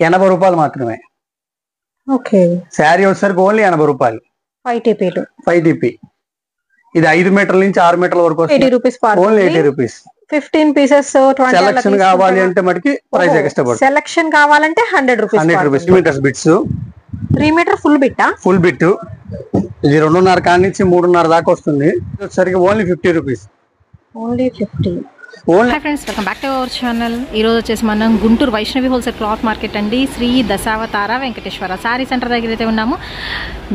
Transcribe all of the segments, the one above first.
80 రూపాయలు మాత్రమే. ఓకే. శారీ వచ్చేసరికి ఓన్లీ 80 రూపాయలు. 5 TP. ఇది 5 మీటర్ల నుంచి 6 మీటర్ల వరకు 80 rupees only 80 rupees. 15 pieces 20 selection కావాలి అంటే మటుకి ప్రైస్ ఎక్స్ట్రా పడుతుంది. సెలక్షన్ కావాలంటే 100 rupees. 100 rupees. 3 metres bits. 3 metre full బిట్టా? Full bit. ఇది 2.5 కాడి నుంచి 3.5 దాకా వస్తుంది. వచ్చేసరికి only 50 rupees. Only 50. Hi friends, welcome back to our channel. ఈరోజు వచ్చేసి మనం Guntur Vaishnavi wholesale cloth market అండి, శ్రీ దశావతార వెంకటేశ్వర శారీ సెంటర్ దగ్గర అయితే ఉన్నాము.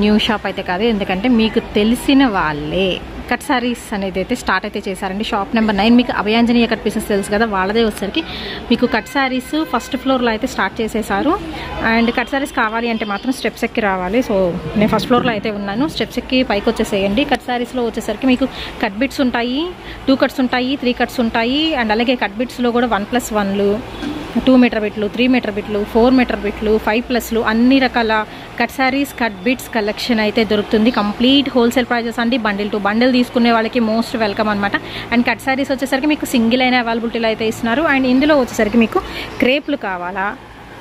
న్యూ షాప్ అయితే కాదు, ఎందుకంటే మీకు తెలిసిన వాళ్ళే కట్ శారీస్ అనేది అయితే స్టార్ట్ అయితే చేశారండి. షాప్ నెంబర్ 9 మీకు అభయాంజనేయ కట్ పీసెస్ తెలుసు కదా, వాళ్ళదే వచ్చేసరికి మీకు కట్ శారీస్ ఫస్ట్ ఫ్లోర్లో అయితే స్టార్ట్ చేసేసారు. అండ్ కట్ శారీస్ కావాలి అంటే మాత్రం స్టెప్స్ ఎక్కి రావాలి. సో నేను ఫస్ట్ ఫ్లోర్లో అయితే ఉన్నాను. స్టెప్స్ ఎక్కి పైకి వచ్చేసేయండి. కట్ శారీస్లో వచ్చేసరికి మీకు కట్ బిట్స్ ఉంటాయి, 2 కట్స్ ఉంటాయి, 3 కట్స్ ఉంటాయి. అండ్ అలాగే కట్ బిట్స్లో కూడా 1+1లు, 2 మీటర్ బిట్లు, 3 మీటర్ బిట్లు, 4 మీటర్ బిట్లు, 5+లు అన్ని రకాల cut saris cut bits collection అయితే దొరుకుతుంది. కంప్లీట్ హోల్సేల్ ప్రైజెస్ అండి. బండిల్ టు బండిల్ తీసుకునే వాళ్ళకి మోస్ట్ వెల్కమ్ అనమాట. అండ్ కట్ శారీస్ వచ్చేసరికి మీకు సింగిల్ అయిన అవైలబిలిటీలో అయితే ఇస్తున్నారు. అండ్ ఇందులో వచ్చేసరికి మీకు క్రేప్లు కావాలా,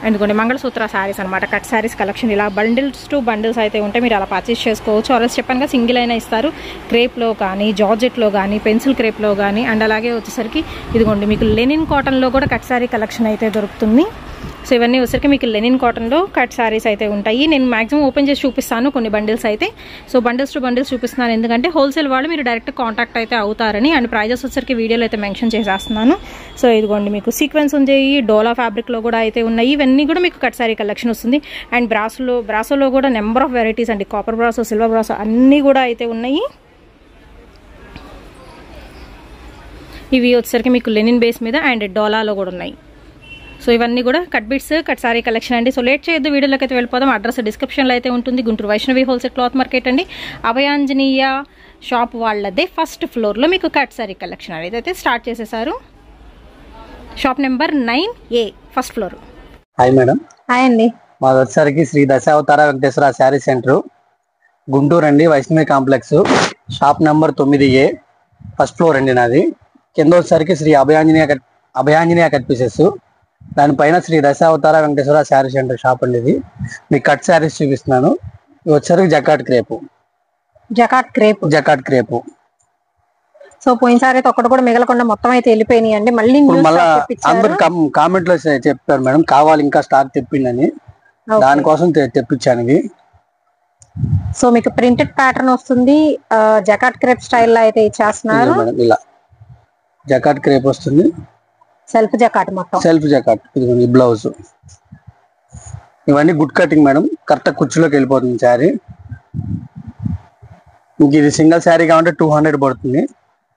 ఎందుకంటే మంగళసూత్ర శారీస్ అనమాట. కట్ శారీస్ కలెక్షన్ ఇలా బండిల్స్ టు బండిల్స్ అయితే ఉంటే మీరు అలా పర్చేస్ చేసుకోవచ్చు. ఆర్ఎస్ చెప్పాను, సింగిల్ అయినా ఇస్తారు. క్రేప్లో కానీ, జార్జెట్లో కానీ, పెన్సిల్ క్రేప్లో కానీ. అండ్ అలాగే వచ్చేసరికి ఇదిగోండి మీకు లెనిన్ కాటన్లో కూడా కట్ శారీ కలెక్షన్ అయితే దొరుకుతుంది. సో ఇవన్నీ వచ్చేసరికి మీకు లెనిన్ కాటన్లో కట్ శారీస్ అయితే ఉంటాయి. నేను మాక్సిమం ఓపెన్ చేసి చూపిస్తాను కొన్ని బండిల్స్ అయితే. సో బండిల్స్ టు బండిల్స్ చూపిస్తున్నాను, ఎందుకంటే హోల్సేల్ వాళ్ళు మీరు డైరెక్ట్ కాంటాక్ట్ అయితే అవుతారని. అండ్ ప్రైజెస్ వచ్చేసరికి వీడియోలో అయితే మెన్షన్ చేసేస్తున్నాను. సో ఇదిగోండి మీకు సీక్వెన్స్ ఉన్నాయి, డోలా ఫ్యాబ్రిక్లో కూడా అయితే ఉన్నాయి. ఇవన్నీ కూడా మీకు కట్ శారీ కలెక్షన్ వస్తుంది. అండ్ బ్రాసోలో కూడా నెంబర్ ఆఫ్ వెరైటీస్ అండి, కాపర్ బ్రాసో, సిల్వర్ బ్రాసో అన్నీ కూడా అయితే ఉన్నాయి. ఇవి వచ్చేసరికి మీకు లెనిన్ బేస్ మీద అండ్ డోలాలో కూడా ఉన్నాయి. సో ఇవన్నీ కూడా cut bits cut sorry collection అండి. సో లేట్ చేయొద్దు, వీడియోలోకి అయితే వెళ్ళిపోదాం. అడ్రస్ డిస్క్రిప్షన్లో అయితే ఉంటుంది. Guntur Vaishnavi wholesale cloth market అండి, అభయాంజనేయ షాప్ వాళ్ళదే ఫస్ట్ ఫ్లోర్లో మీకు కట్ సారీ కలెక్షన్ అనేది అయితే స్టార్ట్ చేసేసారు. Shop number 9A first floor. Hi madam. Hi అండి. మాది వచ్చేసరికి శ్రీ దశావతార వెంకటేశ్వర శారీ సెంటర్, గుంటూరు అండి, Vaishnavi complex, shop number 9A first floor అండి నాది. కింద వచ్చేసరికి శ్రీ అభయాంజనేయ కట్ పీసెస్, దానిపైన శ్రీ దశావతార వెంకటేశ్వర శారీ సెంటర్ షాప్ అండి. ఇది మీకు కట్ శారీస్ చూపిస్తున్నాను. ఇది వచ్చేసరికి జకాట్ క్రేపు. సో పోయినసారి అయితే ఒక్కటి కూడా మిగలకుండా మొత్తం అయితే వెళ్ళిపోయినాయి అండి. మళ్ళీ అందరు కామెంట్ లో చెప్పారు మేడం, కావాలి ఇంకా స్టాక్ తెప్పిందని, దానికోసం తెప్పించాను ఇవి. సో మీకు ప్రింటెడ్ ప్యాటర్న్ వస్తుంది, జకాట్ క్రేప్ స్టైల్ లో అయితే ఇచ్చేస్తున్నారు. ఇలా జకాట్ క్రేప్ వస్తుంది, సెల్ఫ్ జకాట్ మొత్తం. సెల్ఫ్ జకాట్. ఇది బ్లౌజ్. ఇవన్నీ గుడ్ కటింగ్ మేడం, కరెక్ట్ కుర్చీలోకి వెళ్ళిపోతుంది శారీ. ఇంక ఇది సింగిల్ శారీ కావాలంటే 200 పడుతుంది.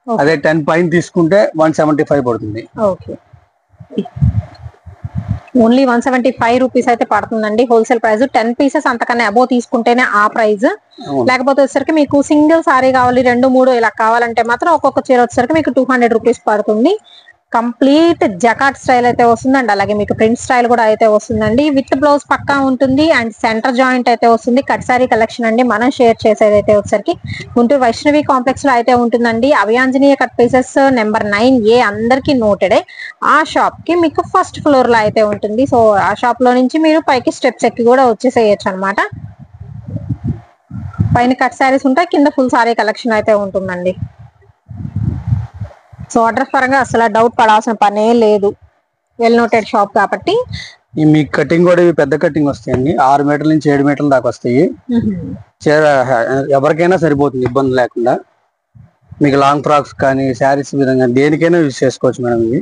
అదే 10 పైన తీసుకుంటే 175 పడుతుంది. ఓకే, ఓన్లీ 175 రూపీస్ అయితే పడుతుందండి హోల్సేల్ ప్రైస్. 10 పీసెస్ అంతకన్నా అబోవ్ తీసుకుంటేనే ఆ ప్రైస్. లేకపోతే వచ్చేసరికి మీకు సింగిల్ సారీ కావాలి, 2, 3 ఇలా కావాలంటే మాత్రం ఒక్కొక్క చీర వచ్చేసరికి మీకు 200 రూపీస్ పడుతుంది. కంప్లీట్ జకాట్ స్టైల్ అయితే వస్తుంది. అండ్ అలాగే మీకు ప్రింట్ స్టైల్ కూడా అయితే వస్తుందండి. విత్ బ్లౌజ్ పక్కా ఉంటుంది అండ్ సెంటర్ జాయింట్ అయితే వస్తుంది. కట్ సారీ కలెక్షన్ అండి. మనం షేర్ చేసేది అయితే వచ్చేసరికి గుంటూరు వైష్ణవి కాంప్లెక్స్ లో అయితే ఉంటుందండి. Abhayanjaneya cut pieces number 9A అందరికి నోటెడే. ఆ షాప్ కి మీకు ఫస్ట్ ఫ్లోర్ లో అయితే ఉంటుంది. సో ఆ షాప్ లో నుంచి మీరు పైకి స్టెప్స్ ఎక్కి కూడా వచ్చేసేయచ్చు అనమాట. పైన కట్ సారీస్ ఉంటాయి, కింద ఫుల్ సారీ కలెక్షన్ అయితే ఉంటుందండి. సో ఆర్డర్ పరంగా అసలు డౌట్ పడాల్సిన పనే లేదు, వెల్ నోటెడ్ షాప్ కాబట్టి. మీ కటింగ్ కూడా పెద్ద కటింగ్ వస్తాయండి, 6 మీటర్ల నుంచి 7 మీటర్ల దాకా వస్తాయి. ఎవరికైనా సరిపోతుంది ఇబ్బంది లేకుండా. మీకు లాంగ్ ఫ్రాక్స్ కానీ, శారీస్ విధంగా దేనికైనా యూజ్ చేసుకోవచ్చు మేడం. ఇవి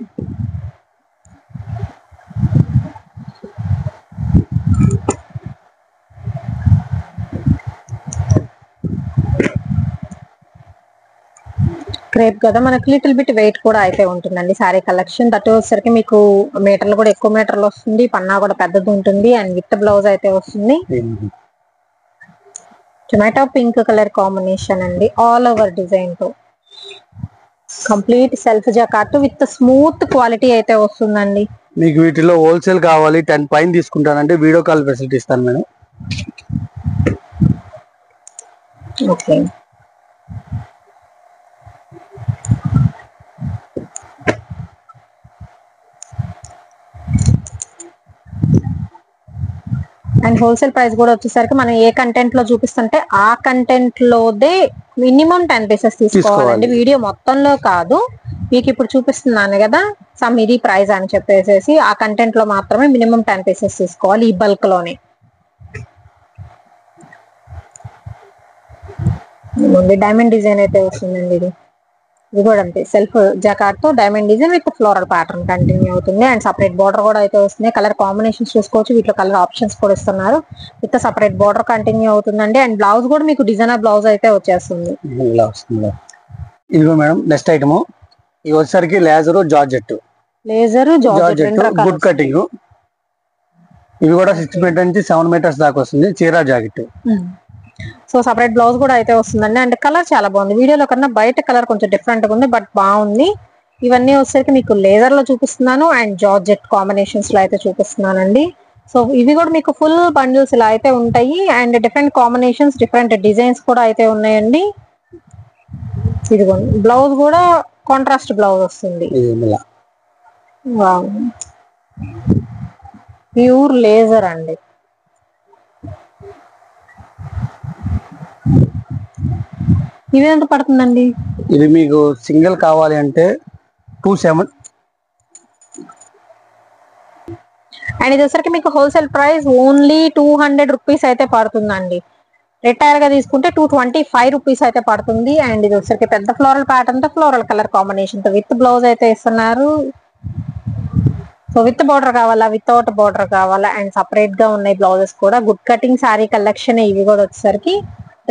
క్రేప్ కదా, మనకి లిటిల్ బిట్ వెయిట్ కూడా అయితే ఉంటుందండి సారీ కలెక్షన్. దట్ వచ్చేసరికి మీకు మీటర్లు కూడా ఎక్కువ మీటర్లు వస్తుంది, పన్నా కూడా పెద్దది ఉంటుంది అండ్ విత్ బ్లౌజ్ అయితే వస్తుంది. టొమాటో పింక్ కలర్ కాంబినేషన్ అండి, ఆల్ ఓవర్ డిజైన్ తో complete self jacquard with smooth quality అయితే వస్తుందండి. మీకు వీటిలో హోల్సేల్ కావాలి 10 పైన తీసుకుంటానంటే వీడియో కాల్ ఫెసిలిటీ ఇస్తాను madam. Okay, and wholesale price కూడా వచ్చేసరికి మనం ఏ కంటెంట్ లో చూపిస్తుంటే ఆ కంటెంట్ లోదే మినిమం 10 పీసెస్ తీసుకోవాలండి. వీడియో మొత్తంలో కాదు, మీకు ఇప్పుడు చూపిస్తున్నాను కదా సమ్ ఇది ప్రైస్ అని చెప్పేసి ఆ కంటెంట్ లో మాత్రమే మినిమం 10 పీసెస్ తీసుకోవాలి, ఈ బల్క్ లోనే. డైమండ్ డిజైన్ అయితే వస్తుందండి. ఇది కూడా అంతే, సెల్ఫ్ జకార్డ్ తో diamond design with floral pattern continue అవుతుంది. అండ్ సపరేట్ బార్డర్ కూడా అయితే వస్తుంది. కలర్ కాంబినేషన్స్ చూసుకోవచ్చు, వీటిలో కలర్ ఆప్షన్స్ కూడా ఇస్తున్నారు. విత్ సపరేట్ బార్డర్ కంటిన్యూ అవుతుందండి. అండ్ బ్లౌజ్ కూడా మీకు డిజైనర్ బ్లౌజ్ అయితే వచ్చేస్తుంది. ఇదిగో మేడం నెక్స్ట్ ఐటమ్, ఇది వచ్చేసరికి లేజర్ జార్జెట్. Good cutting. ఇవి కూడా 6 మీటర్ నుంచి 7 మీటర్స్ దాకా వస్తుంది. చీరా జాకెట్. సో సపరేట్ బ్లౌజ్ కూడా అయితే వస్తుందండి. అండ్ కలర్ చాలా బాగుంది, వీడియోలో కన్నా బయట కలర్ కొంచెం డిఫరెంట్ గా ఉంది, బట్ బాగుంది. ఇవన్నీ వచ్చేసరికి మీకు లేజర్ లో చూపిస్తున్నాను అండ్ జార్జెట్ కాంబినేషన్స్ లో అయితే చూపిస్తున్నానండి. సో ఇవి కూడా మీకు ఫుల్ బండిల్స్ ఇలా అయితే ఉంటాయి. And different combinations, different designs కూడా అయితే ఉన్నాయండి. ఇదిగోండి బ్లౌజ్ కూడా కాంట్రాస్ట్ బ్లౌజ్ వస్తుంది. ప్యూర్ లేజర్ అండి. ఇది ఎంత పడుతుందండి? ఇది మీకు సింగిల్ కావాలి అంటే 27. అండ్ ఇది వచ్చరికి మీకు హోల్సేల్ ప్రైస్ ఓన్లీ 200 రూపీస్ అయితే పడుతుందండి. రిటైల్ గా తీసుకుంటే 225 రూపీస్ అయితే పడుతుంది. అండ్ ఇది వచ్చరికి పెద్ద ఫ్లోరల్ ప్యాటర్న్ తో ఫ్లోరల్ కలర్ కాంబినేషన్ తో విత్ బ్లౌజ్ అయితే ఇస్తున్నారు. సో విత్ బార్డర్ కావాలా, వితౌట్ బార్డర్ కావాలా, అండ్ సపరేట్ గా ఉన్నాయి బ్లౌజెస్ కూడా. గుడ్ కటింగ్ శారీ కలెక్షన్ ఇవి కూడా వచ్చేసరికి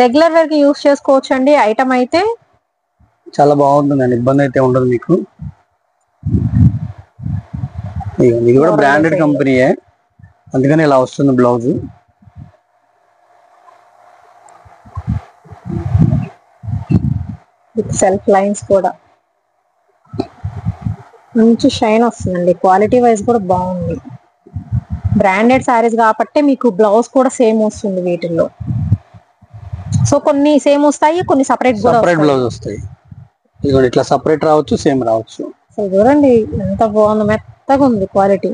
రెగ్యులర్ వేర్ కి యూస్ చేసుకోవచ్చు అండి. ఐటమ్ అయితే చాలా బాగుంటుందండి, ఇబ్బంది అయితే ఉండదు మీకు. ఇది కూడా బ్రాండెడ్ కంపెనీయే, అందుకని ఇలా వస్తుంది బ్లౌజ్. విత్ సెల్ఫ్ లైన్స్ కూడా మంచి షైన్ వస్తుందండి. క్వాలిటీ వైజ్ కూడా బాగుంది. బ్రాండెడ్ శారీస్ కాబట్టి మీకు బ్లౌజ్ కూడా సేమ్ వస్తుంది వీటిల్లో. సో కొన్ని సేమ్ వస్తాయి, కొన్ని సపరేట్ బ్లౌజ్ వస్తాయి. ఇట్లా సపరేట్ రావచ్చు, సేమ్ రావచ్చు. సో చూడండి ఎంత బాగుంది, మెత్తగా ఉంది quality.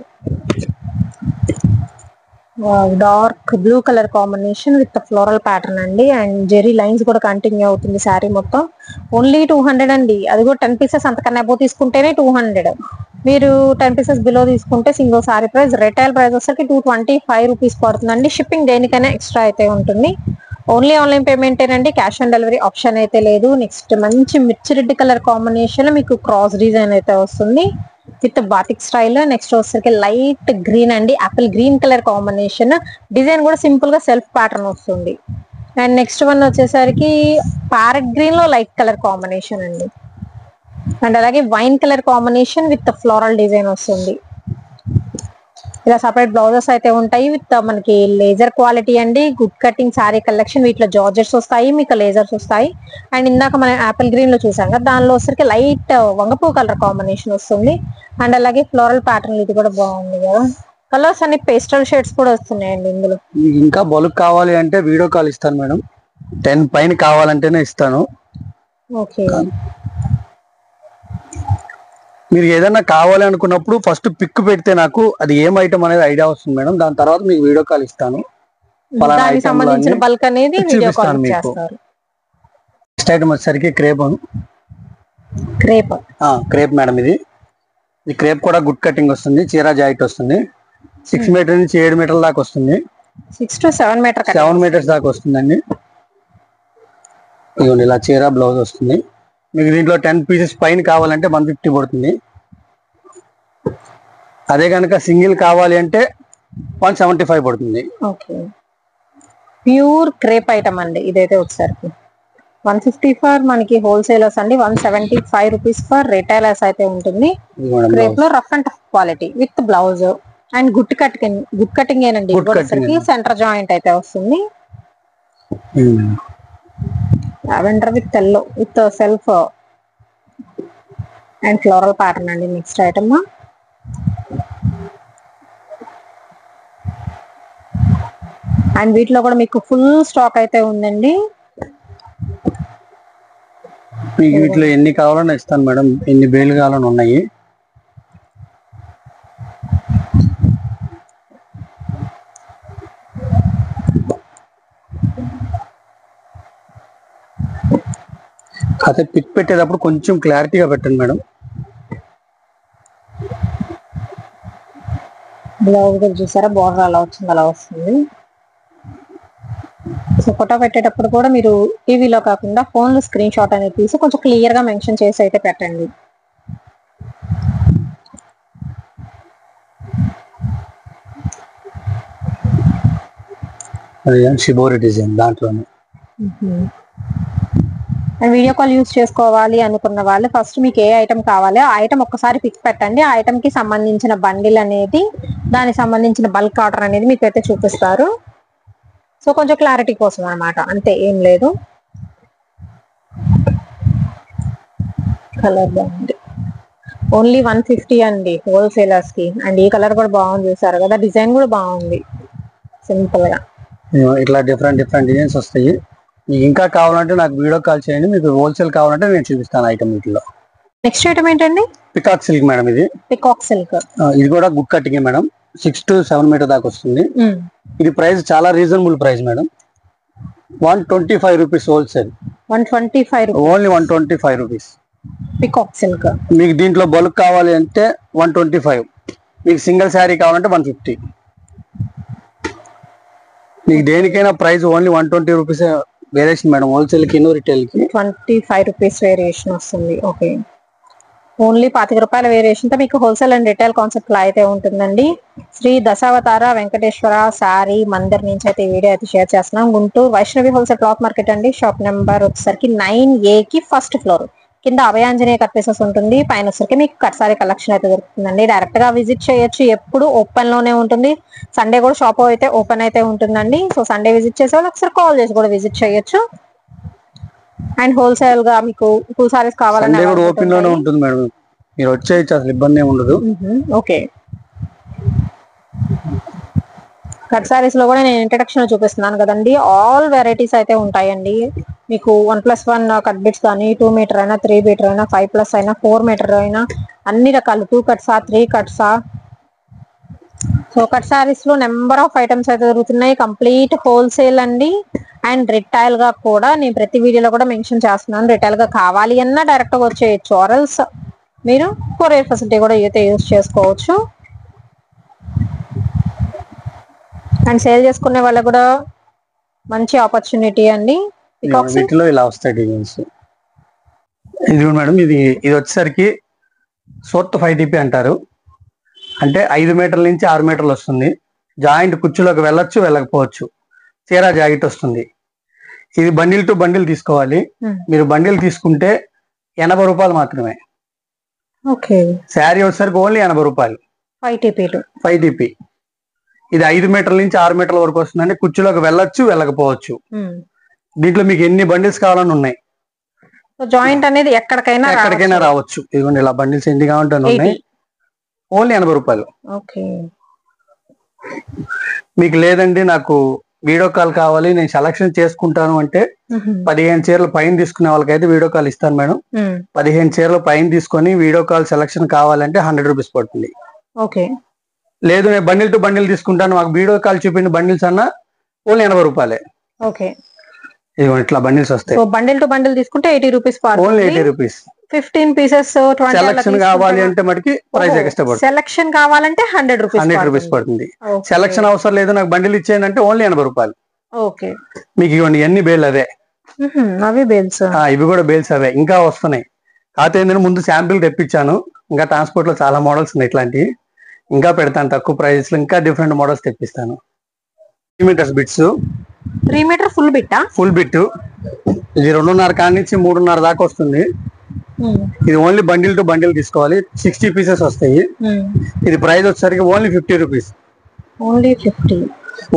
Dark blue colour combination with floral pattern అండి. అండ్ జెరీ లైన్స్ కూడా కంటిన్యూ అవుతుంది శారీ మొత్తం. ఓన్లీ 200 అండి. అది కూడా 10 పీసెస్ అంతకన్నా అబో తీసుకుంటేనే 200. మీరు 10 పీసెస్ బిలో తీసుకుంటే single sorry price, retail price వచ్చేసరికి 225 రూపీస్ పడుతుందండి. షిప్పింగ్ దేనికైనా ఎక్స్ట్రా అయితే ఉంటుంది. ఓన్లీ ఆన్లైన్ పేమెంట్ ఏనండి, క్యాష్ ఆన్ డెలివరీ ఆప్షన్ అయితే లేదు. నెక్స్ట్ మంచి మిర్చి రెడ్ కలర్ కాంబినేషన్ మీకు క్రాస్ డిజైన్ అయితే వస్తుంది విత్ బాటిక్ స్టైల్. నెక్స్ట్ వచ్చేసరికి లైట్ గ్రీన్ అండి, Apple green colour combination. Design కూడా సింపుల్ గా సెల్ఫ్ ప్యాటర్న్ వస్తుంది. అండ్ నెక్స్ట్ వన్ వచ్చేసరికి ప్యారెట్ గ్రీన్ లో లైట్ కలర్ కాంబినేషన్ అండి. అండ్ అలాగే wine colour combination with floral design వస్తుంది. ఇలా సపరేట్ బ్లౌజెస్ అయితే ఉంటాయి విత్ మనకి లేజర్ క్వాలిటీ అండి. గుడ్ కటింగ్ శారీ కలెక్షన్, వీటిలో జార్జెట్స్ వస్తాయి, మీకు లేజర్స్ వస్తాయి. అండ్ ఇందాక మనం యాపిల్ గ్రీన్ లో చూసాం కదా, దానిలో వచ్చరికి లైట్ వంగపూ కలర్ కాంబినేషన్ వస్తుంది. అండ్ అలాగే ఫ్లోరల్ ప్యాటర్న్ ఇది కూడా బాగుంది కదా. కలర్స్ అన్ని పేస్టల్ షేడ్స్ కూడా వస్తున్నాయండి ఇందులో. ఇంకా బల్క్ కావాలి అంటే వీడియో కాల్ ఇస్తాను మేడం, 10 పైన కావాలంటేనే ఇస్తాను. ఓకే, మీరు ఏదైనా కావాలి అనుకున్నప్పుడు ఫస్ట్ పిక్ పెడితే నాకు అది ఏం ఐటమ్ అనేది ఐడియా వస్తుంది మేడం. దాని తర్వాత మీకు వీడియో కాల్ ఇస్తాను, దానికి సంబంధించిన బల్క్ అనేది వీడియో కాల్ చేస్తారు. నెక్స్ట్ ఐటమ్ వచ్చేసరికి క్రేప్ మేడం. ఇది క్రేప్ కూడా గుడ్ కటింగ్ వస్తుంది, చీరా జాకెట్ వస్తుంది. 6 మీటర్ నుంచి 7 మీటర్ల దాకా వస్తుంది. 6 to 7 మీటర్స్ దాకా వస్తుందండి. ఇదిగోండి ఇలా చీరా బ్లౌజ్ వస్తుంది. మీకు దీంట్లో 10 పీసెస్ పైన కావాలంటే 150 పడుతుంది. అదే కనుక సింగిల్ కావాలి అంటే 175 పడుతుంది. ఓకే, ప్యూర్ క్రేప్ ఐటమ్ అండి ఇదైతే వచ్చేసరికి 150 ఫర్ మనకి హోల్సేలర్స్ అండి, 175 రూపీస్ ఫర్ రిటైలర్స్ అయితే ఉంటుంది. క్రేప్ లో rough and tough quality with blouse and good cutting ఏనండి. సెంటర్ జాయింట్ అయితే వస్తుంది. Lavender with yellow with self and floral pattern అండి. నెక్స్ట్ ఐటమ్ అండ్ వీటిలో కూడా మీకు ఫుల్ స్టాక్ అయితే ఉందండి. వీటిలో ఎన్ని కావాలన్నా ఇస్తాను మేడం, ఎన్ని బేలు కావాలని ఉన్నాయి. అదే పిక్ పెట్టేటప్పుడు కొంచెం క్లారిటీగా పెట్టండి మేడం. బ్లౌజ్ చూసారా బార్డర్ అలా వచ్చింది, అలా వస్తుంది. సో ఫోటో పెట్టేటప్పుడు కూడా మీరు టీవీలో కాకుండా ఫోన్ లో స్క్రీన్ షాట్ అనేది తీసి కొంచెం క్లియర్ గా మెన్షన్ చేసి అయితే పెట్టండి. షిబోరి డిజైన్ దాంట్లోనే. అండ్ వీడియో కాల్ యూజ్ చేసుకోవాలి అనుకున్న వాళ్ళు ఫస్ట్ మీకు ఏ ఐటమ్ కావాలి ఆ ఐటమ్ ఒక్కసారి పిక్ పెట్టండి. ఆ ఐటమ్ కి సంబంధించిన బండిల్ అనేది, దానికి సంబంధించిన బల్క్ ఆర్డర్ అనేది మీకు అయితే చూపిస్తారు. సో కొంచెం క్లారిటీ కోసం అన్నమాట, అంతే, ఏం లేదు. కలర్ బాగుంది, ఓన్లీ 150 అండి హోల్సేలర్స్ కి. అండ్ ఈ కలర్ కూడా బాగుంది, చూసారు కదా, డిజైన్ కూడా బాగుంది, సింపుల్ గా. ఇట్లా డిఫరెంట్ డిజైన్స్ వస్తాయి. మీకు ఇంకా కావాలంటే నాకు వీడియో కాల్ చేయండి. మీకు హోల్సేల్ కావాలంటే నేను చూపిస్తాను ఐటమ్ వీటిలో. నెక్స్ట్ ఐటమ్ ఏంటండి? Peacock silk madam. ఇది పికాక్ సిల్క్. ఇది కూడా good cutting madam. 6 to 7 meter దాకా వస్తుంది. ఇది ప్రైస్ చాలా reasonable price madam. 125 rupees wholesale. 125 only 125 rupees peacock silk. మీకు దీంట్లో బల్క్ కావాలి అంటే 125. మీకు సింగిల్ శారీ కావాలంటే 150. మీకు దేనికైనా price only 120 rupees variation madam. Wholesale కి రిటైల్ కి 25 రూపీస్ వేరియేషన్ వస్తుంది. ఓకే, ఓన్లీ 25 రూపాయల వేరియేషన్ తో మీకు హోల్సేల్ అండ్ రిటైల్ కాన్సెప్ట్ లా అయితే ఉంటుందండి. శ్రీ దశావతార వెంకటేశ్వర శారీ మందిర్ నుంచి అయితే ఈ వీడియో అయితే షేర్ చేస్తున్నాం. Guntur Vaishnavi wholesale cloth market అండి. షాప్ నెంబర్ వచ్చేసరికి 9A కి ఫస్ట్ ఫ్లోర్. కింద అభయాంజనేయ కట్ పీసెస్ ఉంటుంది, పైన వచ్చరికి మీకు కట్ సారీ కలెక్షన్ అయితే దొరుకుతుందండి. డైరెక్ట్ గా విజిట్ చేయొచ్చు, ఎప్పుడు ఓపెన్ లోనే ఉంటుంది. సండే కూడా షాప్ అయితే ఓపెన్ అయితే ఉంటుందండి. సో సండే విజిట్ చేసే వాళ్ళు ఒకసారి కాల్ చేసి కూడా విజిట్ చేయొచ్చు. అండ్ హోల్సేల్ గా మీకు ఫుల్ సారీస్ కావాలంటే ఓపెన్ లోనే ఉంటుంది మేడం. మీరు వచ్చేయచ్చు, అసలు ఇబ్బంది ఉండదు. ఓకే, కట్ సారీస్ లో కూడా నేను ఇంట్రడక్షన్ చూపిస్తున్నాను కదండి. ఆల్ వెరైటీస్ అయితే ఉంటాయండి. మీకు 1+1 కట్ బిట్స్ కానీ 2 మీటర్ అయినా, 3 మీటర్ అయినా, 5+ అయినా, 4 మీటర్ అయినా, అన్ని రకాలు 2 కట్సా 3 కట్సా. సో కట్ సారీస్ లో నెంబర్ ఆఫ్ ఐటమ్స్ అయితే దొరుకుతున్నాయి. కంప్లీట్ హోల్సేల్ అండి. అండ్ రిటైల్ గా కూడా నేను ప్రతి వీడియోలో కూడా మెన్షన్ చేస్తున్నాను. రిటైల్ గా కావాలి అన్నా డైరెక్ట్ గా వచ్చేయచ్చు, ఆర్ఎల్స్ మీరు కొరియర్ ఫెసిలిటీ కూడా అయితే యూజ్ చేసుకోవచ్చు. అండ్ సేల్ చేసుకునే వాళ్ళకి కూడా మంచి ఆపర్చునిటీ అండి. వీటిలో ఇలా వస్తాయి డిజైన్స్. ఇది మేడం, ఇది వచ్చేసరికి సోత్ 5TP అంటారు. అంటే 5 మీటర్ల నుంచి 6 మీటర్లు వస్తుంది. జాయింట్ కుర్చీలోకి వెళ్ళొచ్చు, వెళ్ళకపోవచ్చు. చీరా జాకెట్ వస్తుంది. ఇది బండిల్ టు బండిల్ తీసుకోవాలి. మీరు బండిల్ తీసుకుంటే 80 రూపాయలు మాత్రమే. శారీ వచ్చేసరికి ఓన్లీ 80 రూపాయలు. 5TP. ఇది 5 మీటర్ల నుంచి 6 మీటర్ల వరకు వస్తుందండి. కుర్చీలోకి వెళ్ళొచ్చు, వెళ్ళకపోవచ్చు. దీంట్లో మీకు ఎన్ని బండిల్స్ కావాలని ఉన్నాయి. జాయింట్ అనేది ఎక్కడికైనా రావచ్చు. ఇదిగోండి ఇలా బండిల్స్ ఎన్ని కావాలంటే ఉన్నాయి. ఓన్లీ 80 రూపాయలు. మీకు లేదండి నాకు వీడియో కాల్ కావాలి, నేను సెలక్షన్ చేసుకుంటాను అంటే 15 చీరలు పైన తీసుకునే వాళ్ళకైతే వీడియో కాల్ ఇస్తాను మేడం. 15 చీరలు పైన తీసుకొని వీడియో కాల్ సెలక్షన్ కావాలంటే 100 రూపీస్ పడుతుంది. లేదు నేను బండిల్ టు బండిల్ తీసుకుంటాను, మాకు వీడియో కాల్ చూపించిన బండిల్స్ అన్న ఓన్లీ 80 రూపాయలే. ఇదిగోండి ఇట్లా బండిల్స్ వస్తాయి. బండిల్ టు బండిల్ తీసుకుంటే 80 rupees. Only 80 rupees. 15 pieces 20 selection కావాలి అంటే మనకి ప్రైస్ ఎక్స్ట్రా పడుతుంది. సెలక్షన్ కావాలంటే 100 రూపీస్ పడుతుంది. సెలక్షన్ అవసరం లేదు, నాకు బండిల్ ఇచ్చేయండి అంటే ఓన్లీ 80 రూపాయలు. మీకు ఇవ్వండి ఎన్ని బేల్ అదే. అవి బేల్స్, ఇవి కూడా బేల్స్ అవే ఇంకా వస్తున్నాయి. కాకపోతే ఏంటంటే ముందు శాంపిల్ తెప్పించాను. ఇంకా ట్రాన్స్పోర్ట్ లో చాలా మోడల్స్ ఉన్నాయి ఇట్లాంటివి. ఇంకా పెడతాను తక్కువ ప్రైస్ లో, ఇంకా డిఫరెంట్ మోడల్స్ తెప్పిస్తాను. 3 metres bits. 3 metre full bit. Full bit ఇది 2.5 కాడి నుంచి 3.5 దాకా వస్తుంది. ఇది ఓన్లీ బండిల్ టు బండిల్ తీసుకోవాలి. 60 పీసెస్ వస్తాయి. ఇది ప్రైస్ వచ్చేసరికి only 50 rupees.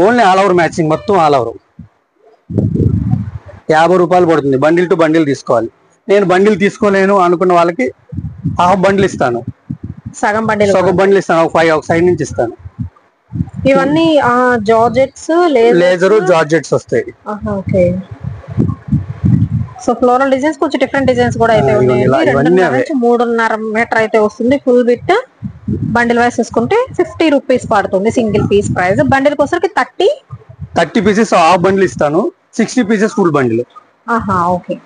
Only all over matching, మొత్తం ఆల్ ఓవర్ 50 రూపాయలు పడుతుంది. బండిల్ టు బండిల్ తీసుకోవాలి. నేను బండిల్ తీసుకోలేను అనుకున్న వాళ్ళకి హాఫ్ బండిల్ ఇస్తాను, సగం బండిల్ ఇస్తాను. ఒక సైడ్ నుంచి ఇస్తాను. ఇవన్నీ జార్జెట్స్, లేజర్ జార్జెట్స్ వస్తాయి. సో ఫ్లోరల్ డిజైన్స్ కొంచెం డిఫరెంట్ డిజైన్స్ కూడా అయితే ఉన్నాయి. 3.5 మీటర్ అయితే వస్తుంది ఫుల్ బిట్. బండిల్ వైస్ తీసుకుంటే 50 రూపీస్ పడుతుంది సింగిల్ పీస్ ప్రైస్. బండిల్ కోసరికి 30 పీసెస్ హాఫ్ బండిల్ ఇస్తాను. 60 పీసెస్ ఫుల్ బండిల్. ఓకే.